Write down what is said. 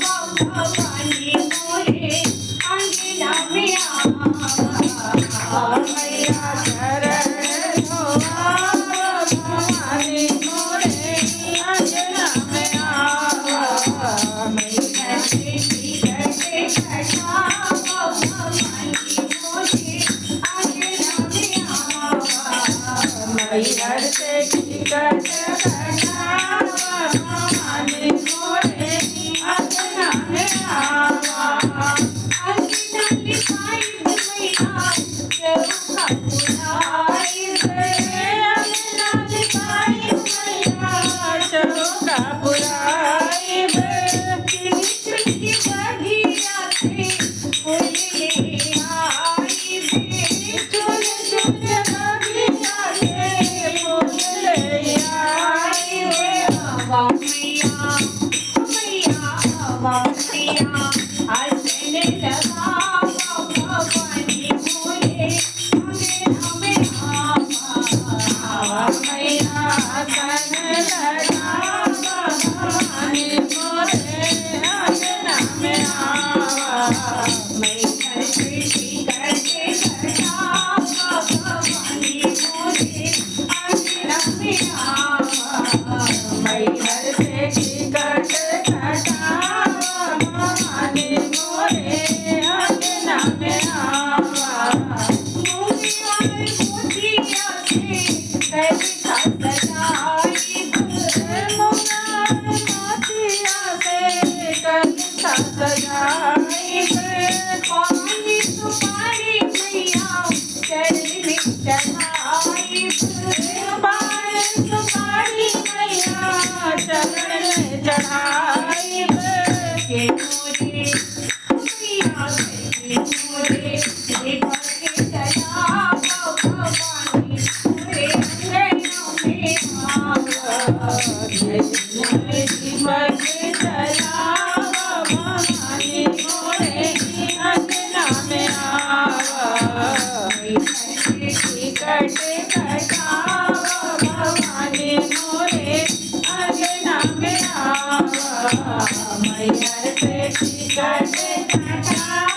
भवानी मोरे अंगना में आवा मैया चरण धोआ भवानी मोरे अंगना में आवा मैया तेरी करते कटावा भवानी मोरे अंगना में आवा मैया तेरी करते कटावा भवानी मोरे अंगना में आवा अंगना लिखाई मैया चौका पुराई अंगना लिखाई मैया चौका पुराई चुटकी बढ़िया से फूल ले आई चुन चुन बढ़िया से फूल ले आई बाबा मैया मैया बाबा मैया हंसने लगा भवानी मोरे अंगना में आवा मैया हंसने लगा भवानी मोरे अंगना में आवा मैया तेरी करते कटावा भवानी मोरे अंगना में आवा मैया तेरी करते कटावा भवानी मोरे अंगना में आवा मोतिया मोतिया से कैसा सजाई मोतिया से कैसा सजाई पानी सुपारी मैया चढ़नी चढ़ाई पानी सुपारी मैया चढ़ने चढ़ाई के मोरे मैया के मोरे देखा के चढ़ावा भवानी मोरे अंगना में आवा मोरे जीवा के चढ़ावा भवानी मोरे अंगना में आवा करते कटावा भवानी मोरे अंगना में आवा मैया तेरी करते कटावा